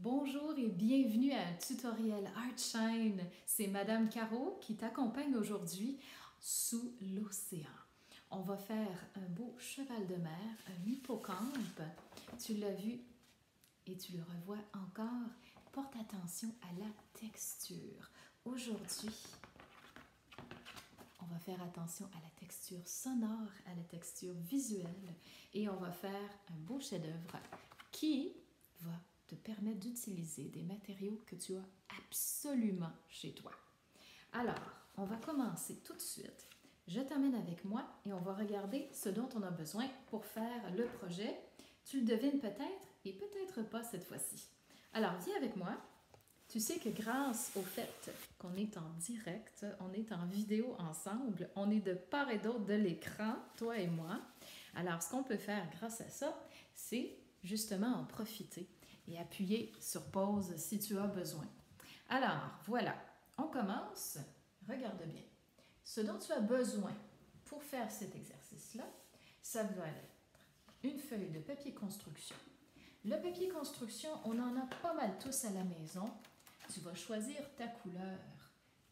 Bonjour et bienvenue à un tutoriel Artshine. C'est Madame Caro qui t'accompagne aujourd'hui sous l'océan. On va faire un beau cheval de mer, un hippocampe. Tu l'as vu et tu le revois encore. Porte attention à la texture. Aujourd'hui, on va faire attention à la texture sonore, à la texture visuelle et on va faire un beau chef-d'œuvre qui va te permettre d'utiliser des matériaux que tu as absolument chez toi. Alors, on va commencer tout de suite. Je t'emmène avec moi et on va regarder ce dont on a besoin pour faire le projet. Tu le devines peut-être et peut-être pas cette fois-ci. Alors, viens avec moi. Tu sais que grâce au fait qu'on est en direct, on est en vidéo ensemble, on est de part et d'autre de l'écran, toi et moi. Alors, ce qu'on peut faire grâce à ça, c'est justement en profiter et appuyer sur pause si tu as besoin. Alors, voilà, on commence. Regarde bien. Ce dont tu as besoin pour faire cet exercice-là, ça va être une feuille de papier construction. Le papier construction, on en a pas mal tous à la maison. Tu vas choisir ta couleur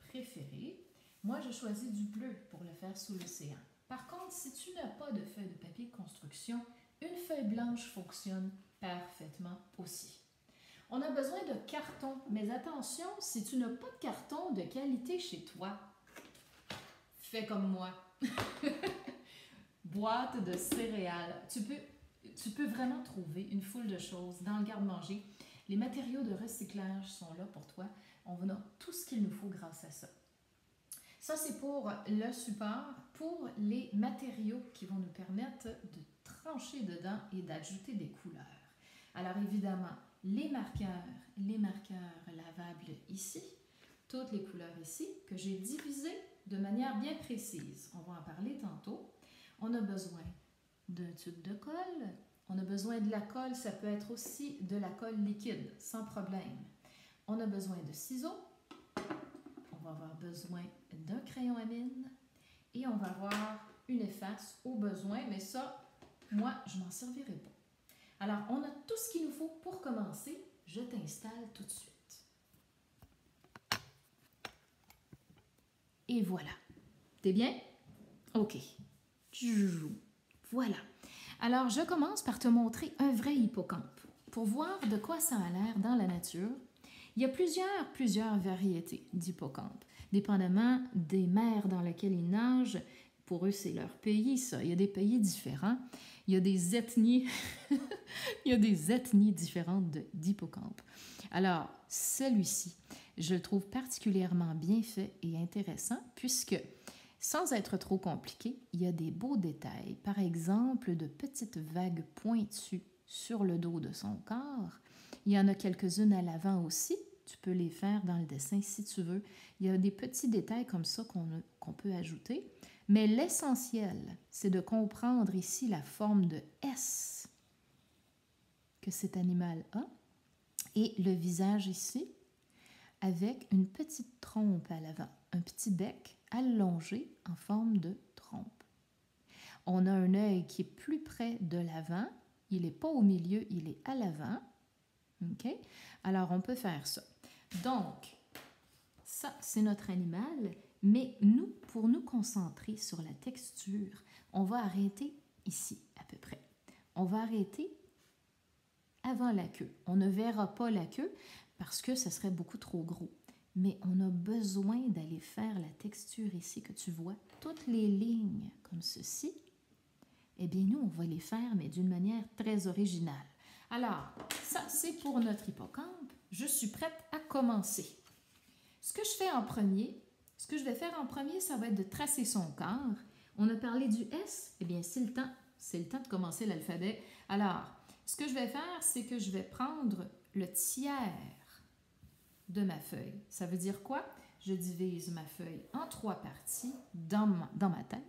préférée. Moi, je choisis du bleu pour le faire sous l'océan. Par contre, si tu n'as pas de feuille de papier construction, une feuille blanche fonctionne parfaitement aussi. On a besoin de carton, mais attention, si tu n'as pas de carton de qualité chez toi, fais comme moi. Boîte de céréales. Tu peux vraiment trouver une foule de choses dans le garde-manger. Les matériaux de recyclage sont là pour toi. On a tout ce qu'il nous faut grâce à ça. Ça, c'est pour le support, pour les matériaux qui vont nous permettre de trancher dedans et d'ajouter des couleurs. Alors évidemment, les marqueurs lavables ici, toutes les couleurs ici, que j'ai divisées de manière bien précise. On va en parler tantôt. On a besoin d'un tube de colle. On a besoin de la colle, ça peut être aussi de la colle liquide, sans problème. On a besoin de ciseaux. On va avoir besoin d'un crayon à mine et on va avoir une efface au besoin, mais ça, moi, je m'en servirai pas. Alors, on a tout ce qu'il nous faut pour commencer. Je t'installe tout de suite. Et voilà. T'es bien? OK. Voilà. Alors, je commence par te montrer un vrai hippocampe. Pour voir de quoi ça a l'air dans la nature, il y a plusieurs variétés d'hippocampes, dépendamment des mers dans lesquelles ils nagent. Pour eux, c'est leur pays, ça. Il y a des pays différents. Il y a des ethnies, il y a des ethnies différentes d'hippocampes. Alors, celui-ci, je le trouve particulièrement bien fait et intéressant puisque, sans être trop compliqué, il y a des beaux détails. Par exemple, de petites vagues pointues sur le dos de son corps. Il y en a quelques-unes à l'avant aussi. Tu peux les faire dans le dessin si tu veux. Il y a des petits détails comme ça qu'on peut ajouter. Mais l'essentiel, c'est de comprendre ici la forme de S que cet animal a et le visage ici avec une petite trompe à l'avant, un petit bec allongé en forme de trompe. On a un œil qui est plus près de l'avant. Il n'est pas au milieu, il est à l'avant. OK? Alors, on peut faire ça. Donc, ça, c'est notre animal, mais nous, pour nous concentrer sur la texture, on va arrêter ici, à peu près. On va arrêter avant la queue. On ne verra pas la queue parce que ce serait beaucoup trop gros. Mais on a besoin d'aller faire la texture ici que tu vois. Toutes les lignes comme ceci, eh bien, nous, on va les faire, mais d'une manière très originale. Alors, ça, c'est pour notre hippocampe. Je suis prête à commencer. Ce que je fais en premier, ce que je vais faire en premier, ça va être de tracer son corps. On a parlé du S, eh bien, c'est le temps de commencer l'alphabet. Alors, ce que je vais faire, c'est que je vais prendre le tiers de ma feuille. Ça veut dire quoi? Je divise ma feuille en 3 parties dans ma tête.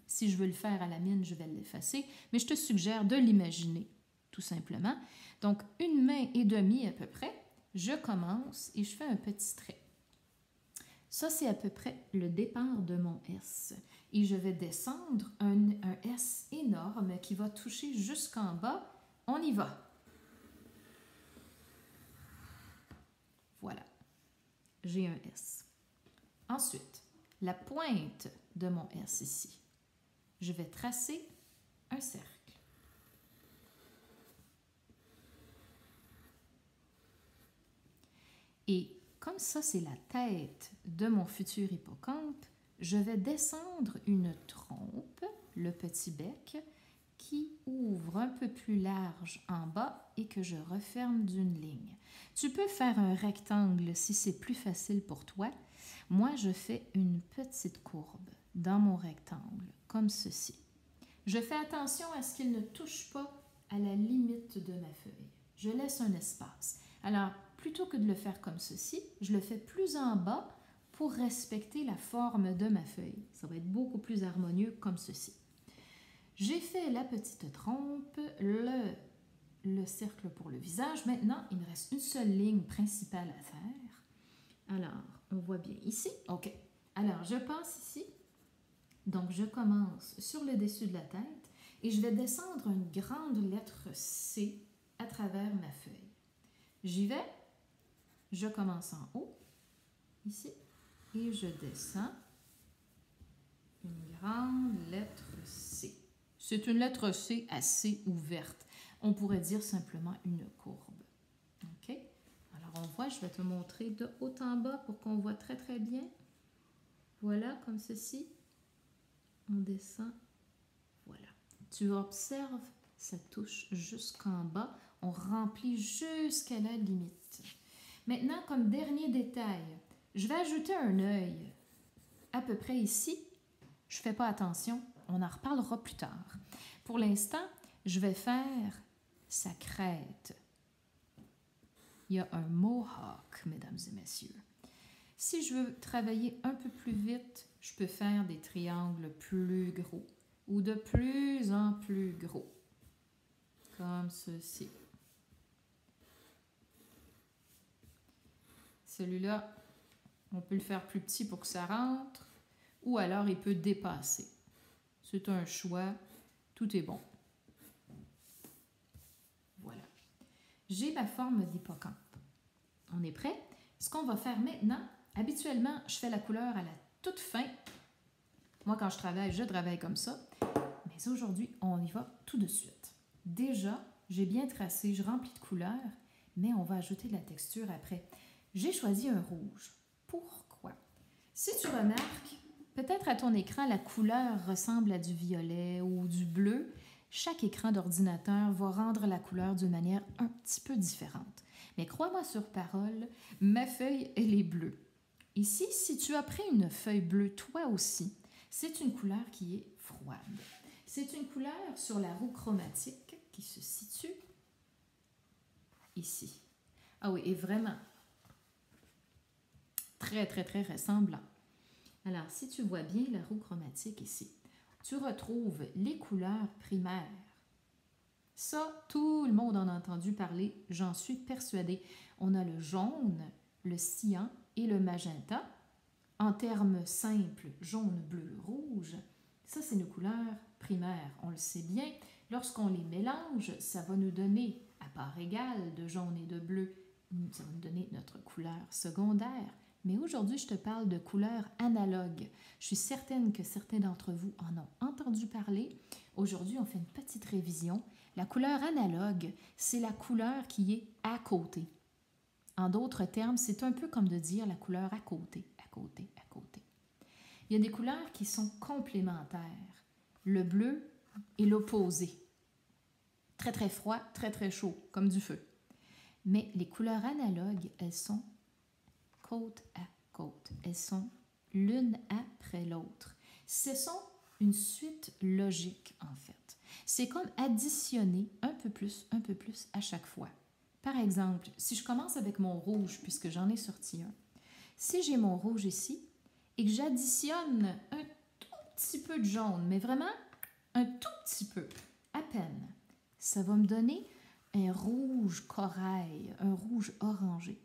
Si je veux le faire à la mine, je vais l'effacer, mais je te suggère de l'imaginer, tout simplement. Donc, 1 main et demie à peu près, je commence et je fais un petit trait. Ça, c'est à peu près le départ de mon S. Et je vais descendre un S énorme qui va toucher jusqu'en bas. On y va. j'ai un S. Ensuite, la pointe de mon S ici, je vais tracer un cercle. Et comme ça, c'est la tête de mon futur hippocampe, je vais descendre une trompe, le petit bec, qui ouvre un peu plus large en bas et que je referme d'une ligne. Tu peux faire un rectangle si c'est plus facile pour toi. Moi, je fais une petite courbe dans mon rectangle, comme ceci. Je fais attention à ce qu'il ne touche pas à la limite de ma feuille. Je laisse un espace. Alors, plutôt que de le faire comme ceci, je le fais plus en bas pour respecter la forme de ma feuille. Ça va être beaucoup plus harmonieux comme ceci. J'ai fait la petite trompe, le cercle pour le visage. Maintenant, il me reste une seule ligne principale à faire. Alors, on voit bien ici. OK. Alors, je passe ici. Donc, je commence sur le dessus de la tête et je vais descendre une grande lettre C à travers ma feuille. J'y vais. Je commence en haut, ici, et je descends une grande lettre C. C'est une lettre C assez ouverte. On pourrait dire simplement une courbe. OK? Alors, on voit, je vais te montrer de haut en bas pour qu'on voit très, très bien. Voilà, comme ceci. On descend. Voilà. Tu observes, ça touche jusqu'en bas. On remplit jusqu'à la limite. Maintenant, comme dernier détail, je vais ajouter un œil à peu près ici. Je ne fais pas attention, on en reparlera plus tard. Pour l'instant, je vais faire sa crête. Il y a un mohawk, mesdames et messieurs. Si je veux travailler un peu plus vite, je peux faire des triangles plus gros ou de plus en plus gros, comme ceci. Celui-là, on peut le faire plus petit pour que ça rentre, ou alors il peut dépasser. C'est un choix, tout est bon. Voilà. J'ai ma forme d'hippocampe. On est prêt? Ce qu'on va faire maintenant, habituellement, je fais la couleur à la toute fin. Moi, quand je travaille comme ça. Mais aujourd'hui, on y va tout de suite. Déjà, j'ai bien tracé, je remplis de couleurs, mais on va ajouter de la texture après. J'ai choisi un rouge. Pourquoi? Si tu remarques, peut-être à ton écran, la couleur ressemble à du violet ou du bleu. Chaque écran d'ordinateur va rendre la couleur d'une manière un petit peu différente. Mais crois-moi sur parole, ma feuille, elle est bleue. Ici, si tu as pris une feuille bleue, toi aussi, c'est une couleur qui est froide. C'est une couleur sur la roue chromatique qui se situe ici. Ah oui, et vraiment très, très, très ressemblant. Alors, si tu vois bien la roue chromatique ici, tu retrouves les couleurs primaires. Ça, tout le monde en a entendu parler, j'en suis persuadée. On a le jaune, le cyan et le magenta. En termes simples, jaune, bleu, rouge, ça, c'est nos couleurs primaires. On le sait bien, lorsqu'on les mélange, ça va nous donner, à part égale de jaune et de bleu, ça va nous donner notre couleur secondaire. Mais aujourd'hui, je te parle de couleurs analogues. Je suis certaine que certains d'entre vous en ont entendu parler. Aujourd'hui, on fait une petite révision. La couleur analogue, c'est la couleur qui est à côté. En d'autres termes, c'est un peu comme de dire la couleur à côté, à côté, à côté. Il y a des couleurs qui sont complémentaires. Le bleu est l'opposé. Très, très froid, très, très chaud, comme du feu. Mais les couleurs analogues, elles sont côte à côte. Elles sont l'une après l'autre. Ce sont une suite logique, en fait. C'est comme additionner un peu plus à chaque fois. Par exemple, si je commence avec mon rouge, puisque j'en ai sorti un, si j'ai mon rouge ici et que j'additionne un tout petit peu de jaune, mais vraiment un tout petit peu, à peine, ça va me donner un rouge corail, un rouge orangé.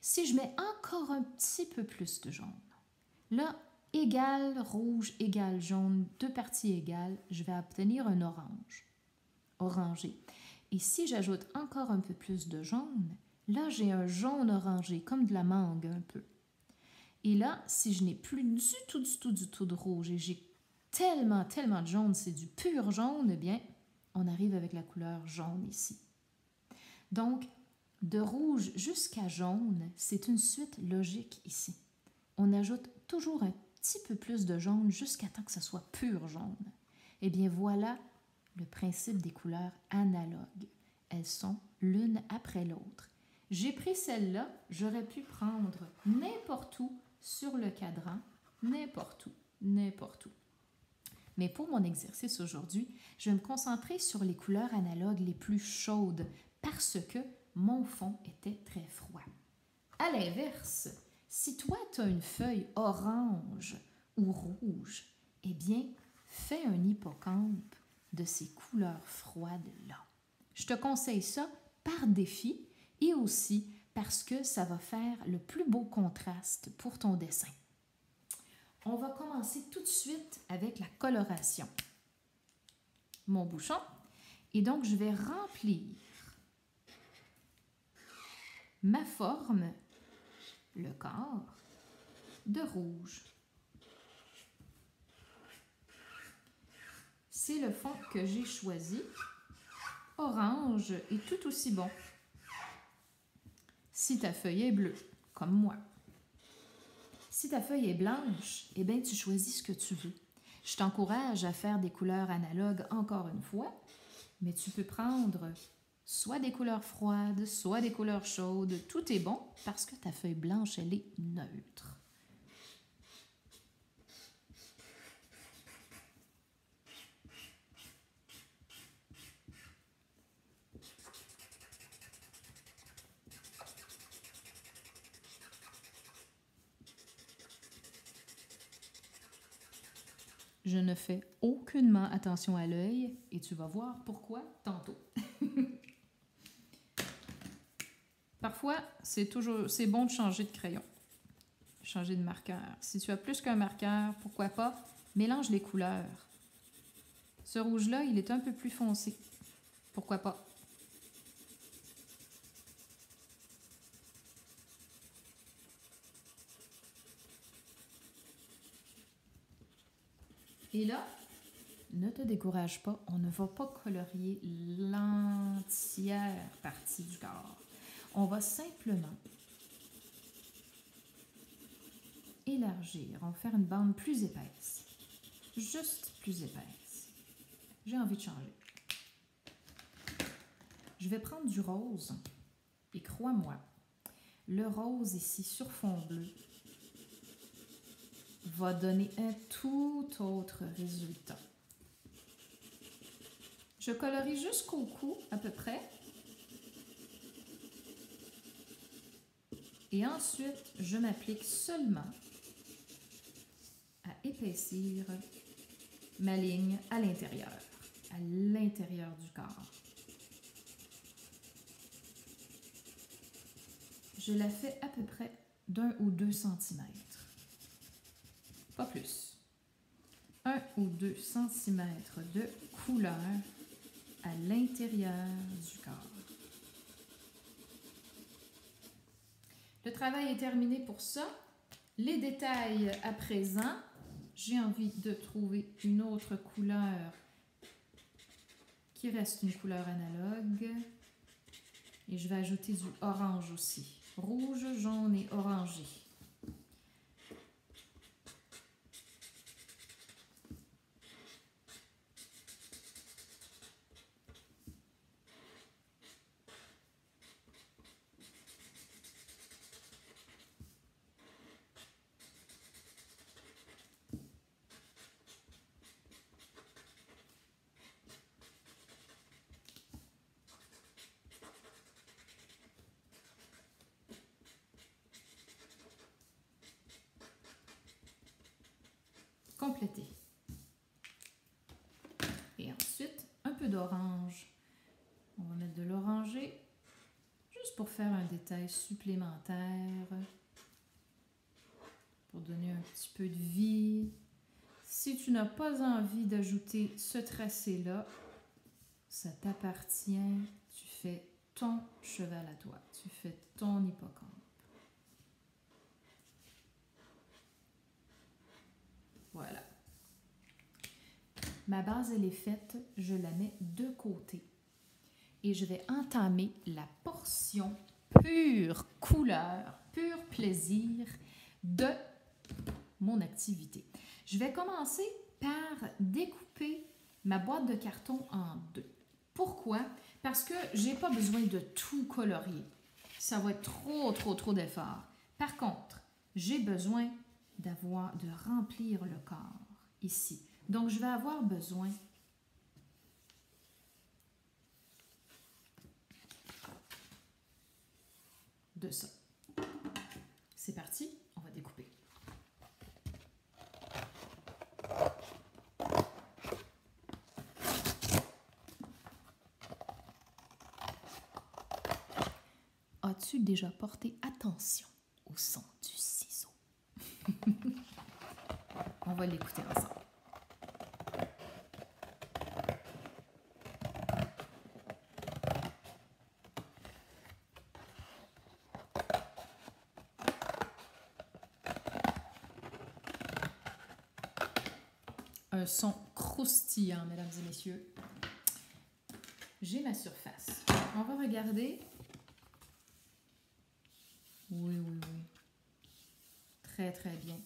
Si je mets encore un petit peu plus de jaune, là, égal rouge, égal jaune, deux parties égales, je vais obtenir un orange, orangé. Et si j'ajoute encore un peu plus de jaune, Là, j'ai un jaune orangé, comme de la mangue un peu. Et là, si je n'ai plus du tout de rouge et j'ai tellement de jaune, c'est du pur jaune, eh bien, on arrive avec la couleur jaune ici. Donc, de rouge jusqu'à jaune, c'est une suite logique ici. On ajoute toujours un petit peu plus de jaune jusqu'à temps que ce soit pur jaune. Eh bien, voilà le principe des couleurs analogues. Elles sont l'une après l'autre. J'ai pris celle-là, j'aurais pu prendre n'importe où sur le cadran, n'importe où, n'importe où. Mais pour mon exercice aujourd'hui, je vais me concentrer sur les couleurs analogues les plus chaudes parce que mon fond était très froid. À l'inverse, si toi tu as une feuille orange ou rouge, eh bien, fais un hippocampe de ces couleurs froides-là. Je te conseille ça par défi et aussi parce que ça va faire le plus beau contraste pour ton dessin. On va commencer tout de suite avec la coloration. Mon bouchon. Et donc, je vais remplir ma forme, le corps, de rouge. C'est le fond que j'ai choisi. Orange est tout aussi bon. Si ta feuille est bleue, comme moi. Si ta feuille est blanche, eh bien, tu choisis ce que tu veux. Je t'encourage à faire des couleurs analogues encore une fois, mais tu peux prendre soit des couleurs froides, soit des couleurs chaudes. Tout est bon parce que ta feuille blanche, elle est neutre. Je ne fais aucunement attention à l'œil et tu vas voir pourquoi tantôt. Parfois, c'est bon de changer de crayon, changer de marqueur. Si tu as plus qu'un marqueur, pourquoi pas, mélange les couleurs. Ce rouge-là, il est un peu plus foncé. Pourquoi pas? Et là, ne te décourage pas, on ne va pas colorier l'entière partie du corps. On va simplement élargir, on va faire une bande plus épaisse. Juste plus épaisse. J'ai envie de changer. Je vais prendre du rose et crois-moi, le rose ici sur fond bleu va donner un tout autre résultat. Je colorie jusqu'au cou à peu près. Et ensuite, je m'applique seulement à épaissir ma ligne à l'intérieur du corps. Je la fais à peu près d'1 ou 2 cm. Pas plus. 1 ou 2 cm de couleur à l'intérieur du corps. Le travail est terminé pour ça. Les détails à présent, j'ai envie de trouver une autre couleur qui reste une couleur analogue. Et je vais ajouter du orange aussi. Rouge, jaune et orangé. Compléter. Et ensuite, un peu d'orange. On va mettre de l'orangé, juste pour faire un détail supplémentaire, pour donner un petit peu de vie. Si tu n'as pas envie d'ajouter ce tracé-là, ça t'appartient, tu fais ton cheval à toi. Tu fais ton hippocampe. Voilà. Ma base, elle est faite. Je la mets de côté. Et je vais entamer la portion pure couleur, pur plaisir de mon activité. Je vais commencer par découper ma boîte de carton en deux. Pourquoi? Parce que je n'ai pas besoin de tout colorier. Ça va être trop d'effort. Par contre, j'ai besoin de remplir le corps ici. Donc, je vais avoir besoin de ça. C'est parti, on va découper. As-tu déjà porté attention au son du ciseau? On va l'écouter ensemble. Un son croustillant, mesdames et messieurs. J'ai ma surface. On va regarder. Oui. Très bien.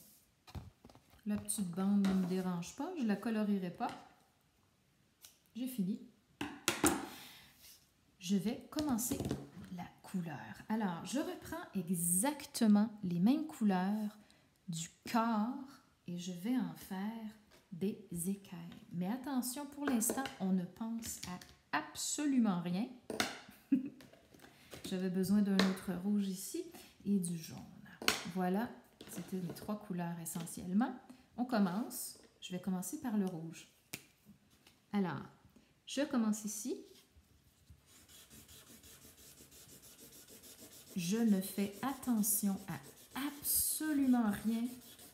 La petite bande ne me dérange pas. Je ne la colorierai pas. J'ai fini. Je vais commencer la couleur. Alors, je reprends exactement les mêmes couleurs du corps et je vais en faire des écailles. Mais attention, pour l'instant, on ne pense à absolument rien. J'avais besoin d'un autre rouge ici et du jaune. Voilà, c'était mes trois couleurs essentiellement. On commence. Je vais commencer par le rouge. Alors, je commence ici. Je ne fais attention à absolument rien.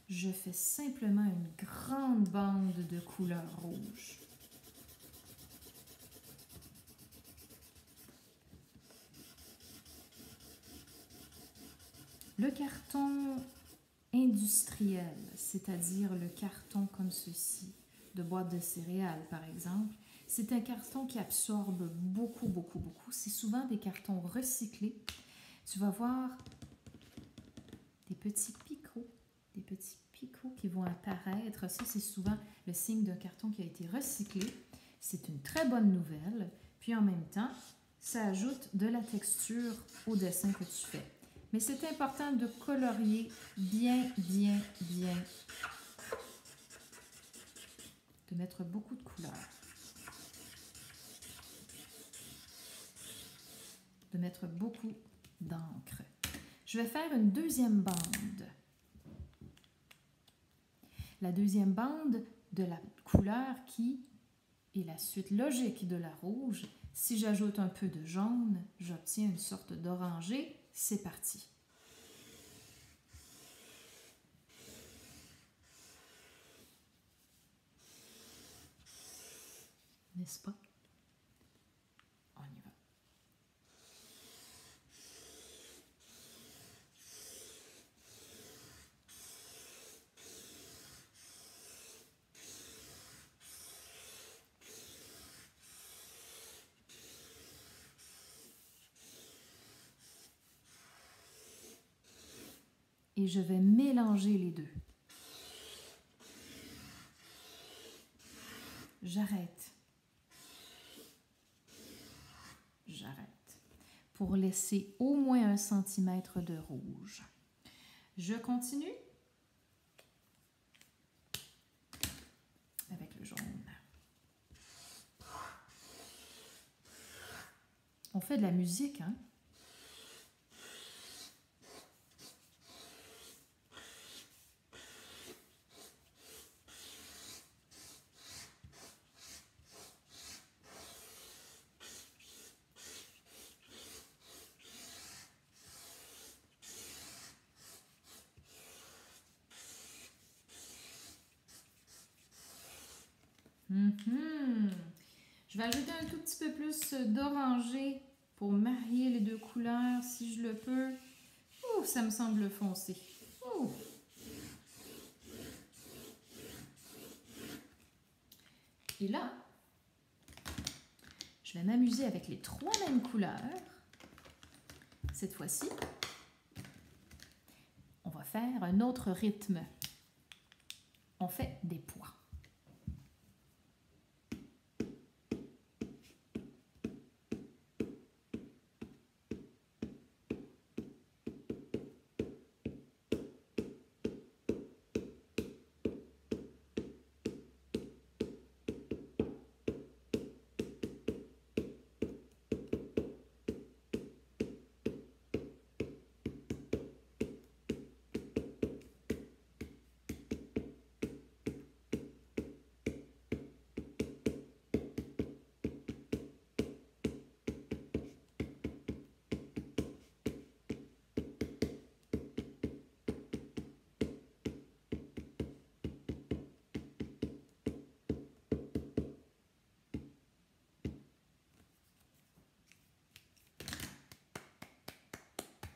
Je fais simplement une grande bande de couleur rouge. Le carton industriel, c'est-à-dire le carton comme ceci, de boîte de céréales par exemple, c'est un carton qui absorbe beaucoup. C'est souvent des cartons recyclés. Tu vas voir des petits picots qui vont apparaître. Ça, c'est souvent le signe d'un carton qui a été recyclé. C'est une très bonne nouvelle. Puis en même temps, ça ajoute de la texture au dessin que tu fais. Mais c'est important de colorier bien. De mettre beaucoup de couleurs. De mettre beaucoup d'encre. Je vais faire une deuxième bande. La deuxième bande de la couleur qui est la suite logique de la rouge. Si j'ajoute un peu de jaune, j'obtiens une sorte d'orangé. C'est parti. N'est-ce pas? On y va. Et je vais mélanger les deux. J'arrête. Pour laisser au moins 1 centimètre de rouge. Je continue avec le jaune. On fait de la musique, hein? Je vais ajouter un tout petit peu plus d'orangé pour marier les deux couleurs si je le peux. Ouh, ça me semble foncé. Ouh. Et là, je vais m'amuser avec les 3 mêmes couleurs. Cette fois-ci, on va faire un autre rythme. On fait des pois.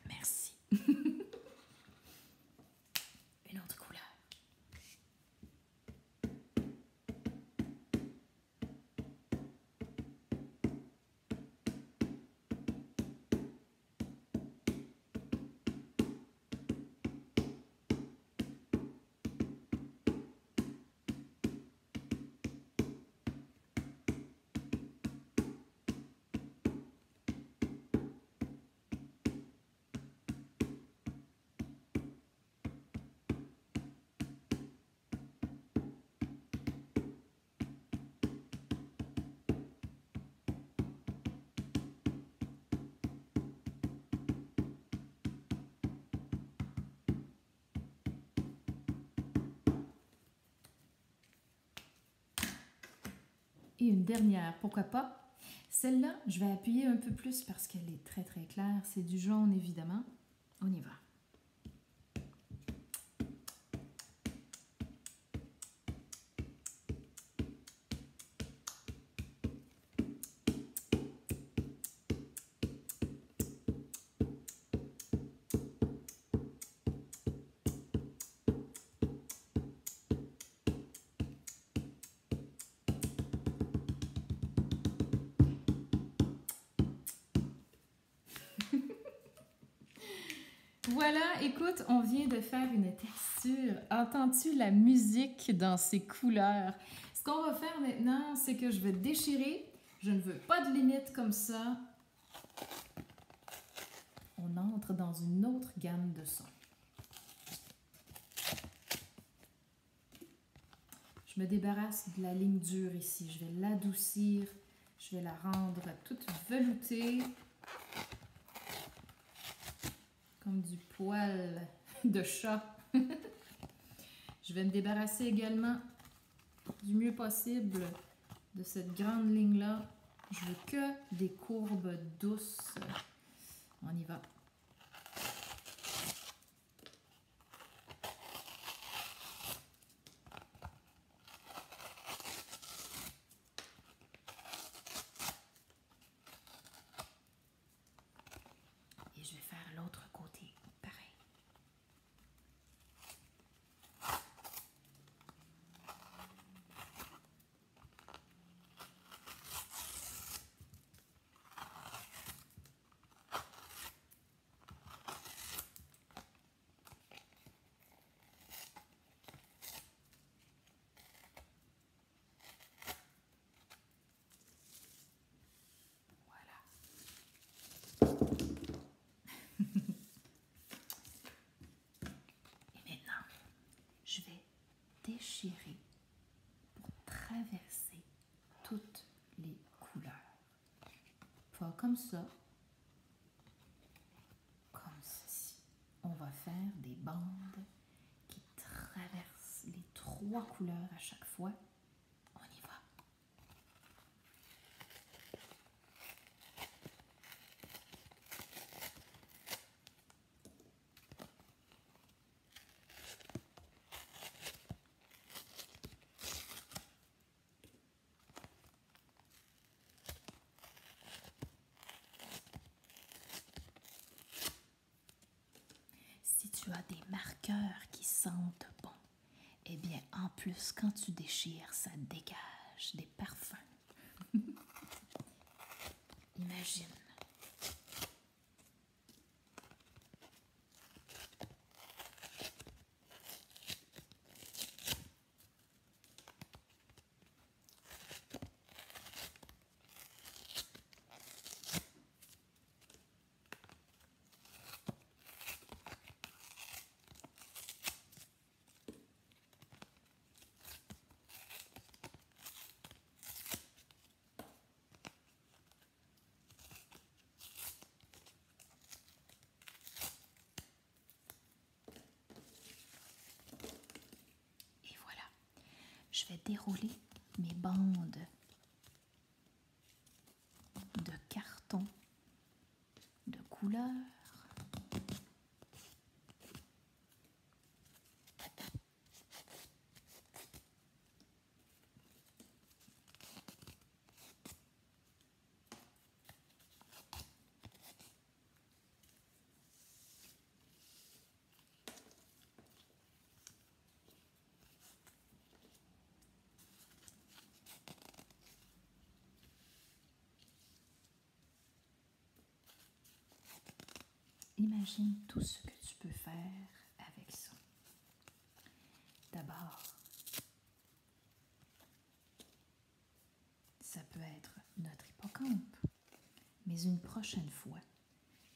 Merci. Une autre couleur. Et une dernière, pourquoi pas? Celle-là, je vais appuyer un peu plus parce qu'elle est très très claire. C'est du jaune évidemment. On y va. Voilà, écoute, on vient de faire une texture. Entends-tu la musique dans ces couleurs? Ce qu'on va faire maintenant, c'est que je vais déchirer. Je ne veux pas de limite comme ça. On entre dans une autre gamme de sons. Je me débarrasse de la ligne dure ici. Je vais l'adoucir. Je vais la rendre toute veloutée. Comme du poil de chat. Je vais me débarrasser également du mieux possible de cette grande ligne-là. Je veux que des courbes douces. On y va. Et je vais faire l'autre côté. Pareil. Je vais déchirer pour traverser toutes les couleurs. Faire comme ça, comme ceci. On va faire des bandes qui traversent les 3 couleurs à chaque fois. On y va. tu as des marqueurs qui sentent bon. Eh bien, en plus, quand tu déchires, ça dégage des parfums. Imagine. Je vais dérouler mes bandes de carton de couleur. Imagine tout ce que tu peux faire avec ça. D'abord, ça peut être notre hippocampe, mais une prochaine fois,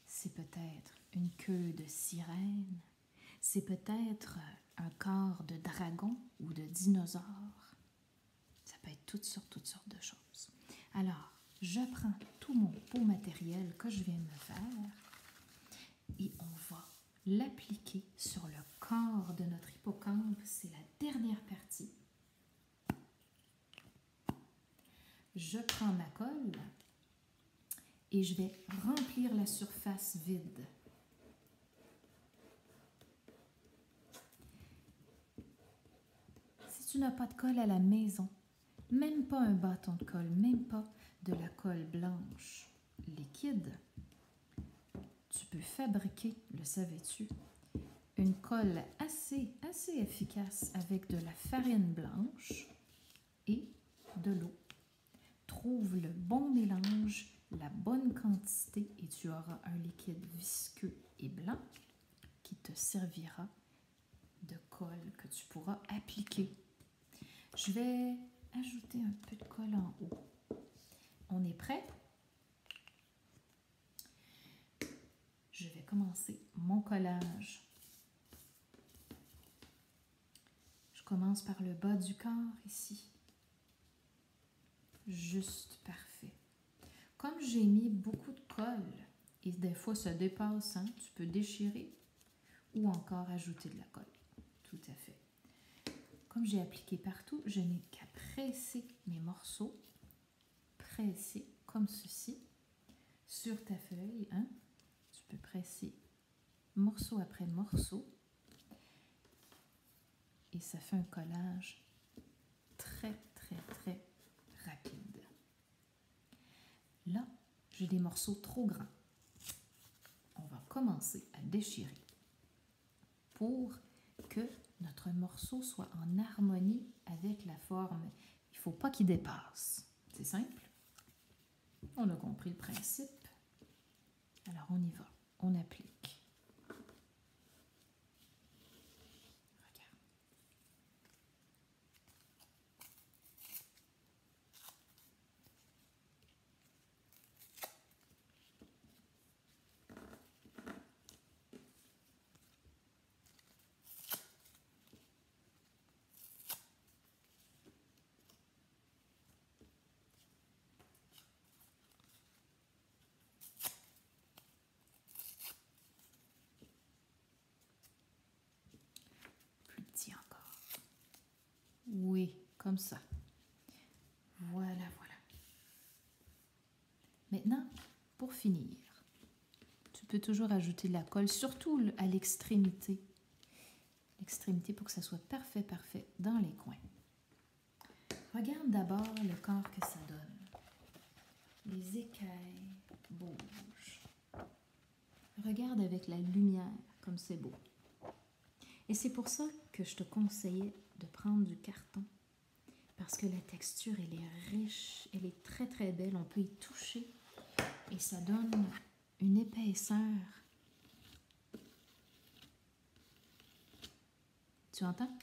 c'est peut-être une queue de sirène, c'est peut-être un corps de dragon ou de dinosaure. Ça peut être toutes sortes de choses. Alors, je prends tout mon beau matériel que je viens de me faire et on va l'appliquer sur le corps de notre hippocampe. C'est la dernière partie. Je prends ma colle et je vais remplir la surface vide. Si tu n'as pas de colle à la maison, même pas un bâton de colle, même pas de la colle blanche liquide, tu peux fabriquer, le savais-tu, une colle assez efficace avec de la farine blanche et de l'eau. Trouve le bon mélange, la bonne quantité et tu auras un liquide visqueux et blanc qui te servira de colle que tu pourras appliquer. Je vais ajouter un peu de colle en haut. On est prêt? Je vais commencer mon collage. Je commence par le bas du corps ici. Juste parfait. Comme j'ai mis beaucoup de colle, et des fois ça dépasse, hein, tu peux déchirer ou encore ajouter de la colle. Tout à fait. Comme j'ai appliqué partout, je n'ai qu'à presser mes morceaux. Presser comme ceci sur ta feuille. Hein. Tu peux presser morceau après morceau. Et ça fait un collage très rapide. Là, j'ai des morceaux trop grands. On va commencer à déchirer pour que notre morceau soit en harmonie avec la forme. Il ne faut pas qu'il dépasse. C'est simple. On a compris le principe. Alors, on y va. On applique. Encore. Oui, comme ça. Voilà. Maintenant, pour finir, tu peux toujours ajouter de la colle, surtout à l'extrémité. L'extrémité pour que ça soit parfait dans les coins. Regarde d'abord le corps que ça donne. Les écailles bougent. Regarde avec la lumière comme c'est beau. Et c'est pour ça que je te conseillais de prendre du carton. Parce que la texture, elle est riche, elle est très très belle. On peut y toucher et ça donne une épaisseur. Tu entends?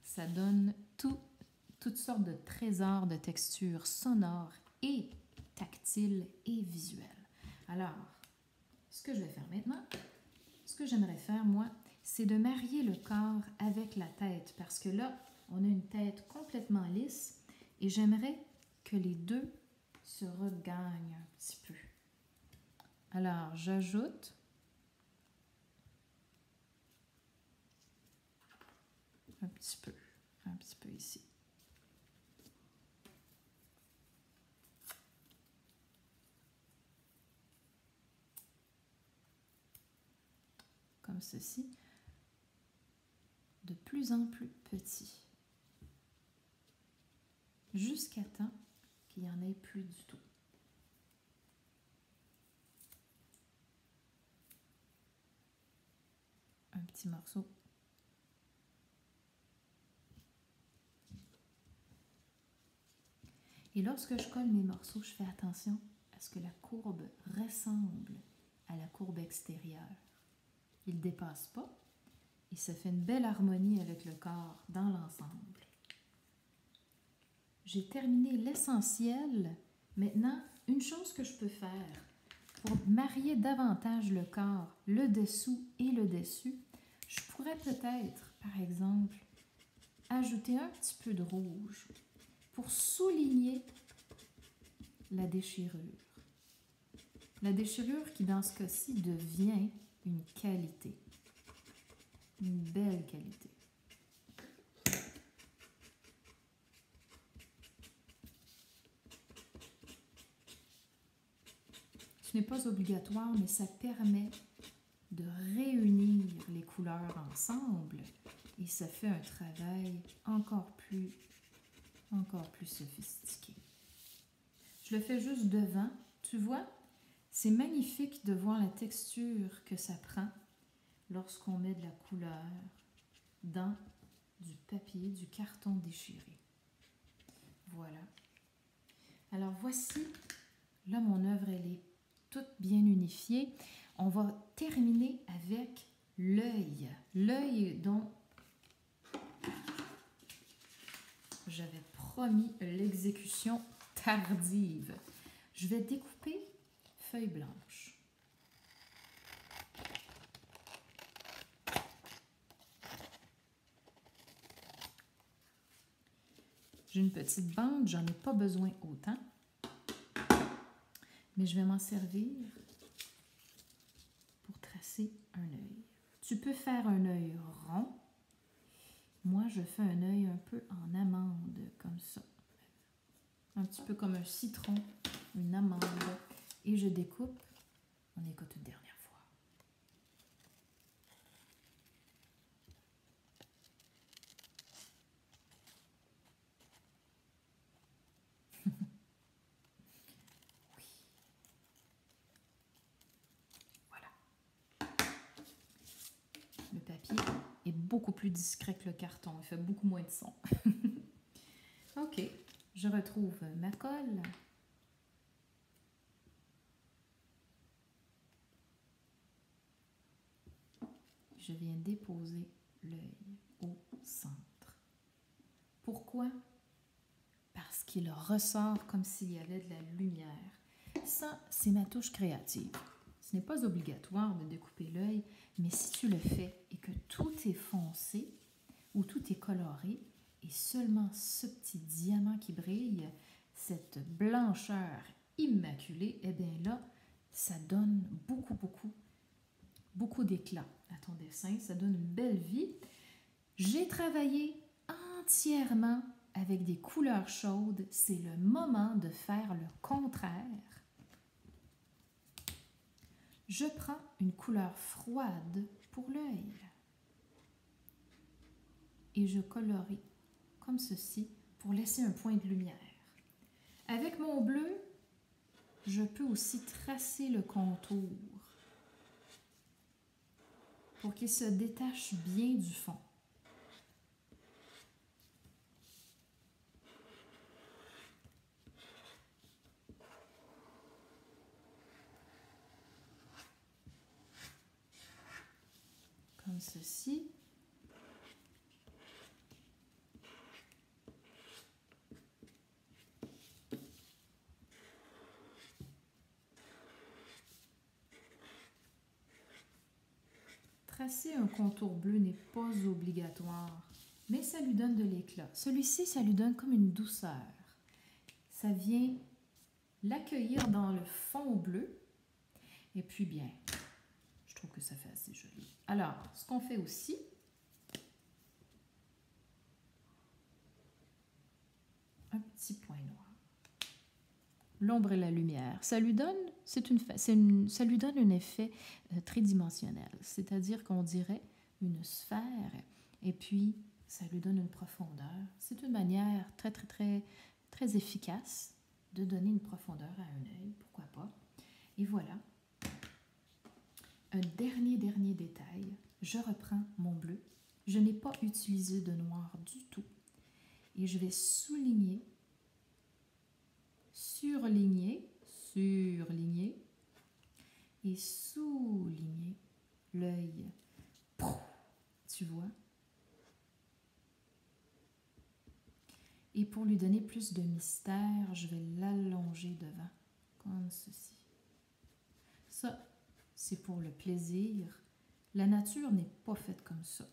Ça donne toutes sortes de trésors de textures sonores et tactiles et visuelles. Alors, ce que je vais faire maintenant, ce que j'aimerais faire, moi, c'est de marier le corps avec la tête. Parce que là, on a une tête complètement lisse et j'aimerais que les deux se regagnent un petit peu. Alors, j'ajoute un petit peu ici. Comme ceci, de plus en plus petit, jusqu'à temps qu'il n'y en ait plus du tout. Un petit morceau. Et lorsque je colle mes morceaux, je fais attention à ce que la courbe ressemble à la courbe extérieure. Il ne dépasse pas et ça fait une belle harmonie avec le corps dans l'ensemble. J'ai terminé l'essentiel. Maintenant, une chose que je peux faire pour marier davantage le corps, le dessous et le dessus, je pourrais peut-être, par exemple, ajouter un petit peu de rouge pour souligner la déchirure. La déchirure qui, dans ce cas-ci, devient une qualité, une belle qualité. Ce n'est pas obligatoire, mais ça permet de réunir les couleurs ensemble et ça fait un travail encore plus sophistiqué. Je le fais juste devant, tu vois, c'est magnifique de voir la texture que ça prend lorsqu'on met de la couleur dans du papier, du carton déchiré. Voilà. Alors voici, là mon œuvre elle est toute bien unifiée. On va terminer avec l'œil. L'œil dont j'avais promis l'exécution tardive. Je vais découper feuille blanche. J'ai une petite bande, j'en ai pas besoin autant, mais je vais m'en servir pour tracer un œil. Tu peux faire un œil rond. Moi, je fais un œil un peu en amande, comme ça. Un petit peu comme un citron, une amande. Et je découpe. On écoute une dernière fois. Oui. Voilà. Le papier est beaucoup plus discret que le carton. Il fait beaucoup moins de son. OK. Je retrouve ma colle. Je viens déposer l'œil au centre. Pourquoi? Parce qu'il ressort comme s'il y avait de la lumière. Ça, c'est ma touche créative. Ce n'est pas obligatoire de découper l'œil, mais si tu le fais et que tout est foncé ou tout est coloré, et seulement ce petit diamant qui brille, cette blancheur immaculée, eh bien là, ça donne beaucoup d'éclat à ton dessin. Ça donne une belle vie. J'ai travaillé entièrement avec des couleurs chaudes. C'est le moment de faire le contraire. Je prends une couleur froide pour l'œil et je colorie comme ceci pour laisser un point de lumière. Avec mon bleu, je peux aussi tracer le contour pour qu'il se détache bien du fond. Comme ceci. Tracer un contour bleu n'est pas obligatoire, mais ça lui donne de l'éclat. Celui-ci, ça lui donne comme une douceur. Ça vient l'accueillir dans le fond bleu. Et puis bien, je trouve que ça fait assez joli. Alors, ce qu'on fait aussi, un petit point noir. L'ombre et la lumière, ça lui donne, ça lui donne un effet tridimensionnel, c'est-à-dire qu'on dirait une sphère, et puis ça lui donne une profondeur. C'est une manière très efficace de donner une profondeur à un œil, pourquoi pas. Et voilà. Un dernier détail, je reprends mon bleu. Je n'ai pas utilisé de noir du tout. Et je vais souligner, surligner et souligner l'œil. Tu vois? Et pour lui donner plus de mystère, je vais l'allonger devant, comme ceci. Ça, c'est pour le plaisir. La nature n'est pas faite comme ça.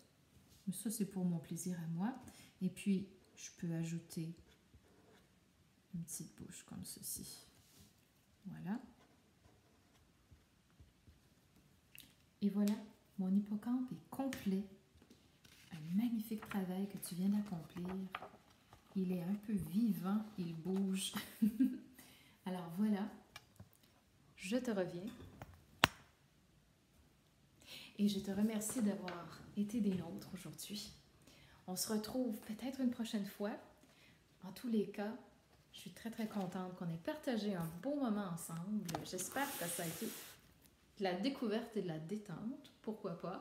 Mais ça, c'est pour mon plaisir à moi. Et puis, je peux ajouter une petite bouche comme ceci. Voilà. Et voilà, mon hippocampe est complet. Un magnifique travail que tu viens d'accomplir. Il est un peu vivant, il bouge. Alors voilà, je te reviens. Et je te remercie d'avoir été des nôtres aujourd'hui. On se retrouve peut-être une prochaine fois. En tous les cas, je suis très contente qu'on ait partagé un beau moment ensemble. J'espère que ça a été de la découverte et de la détente, pourquoi pas.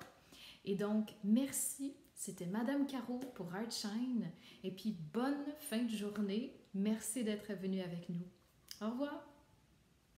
Et donc, merci. C'était Madame Caro pour Artshine. Et puis, bonne fin de journée. Merci d'être venue avec nous. Au revoir.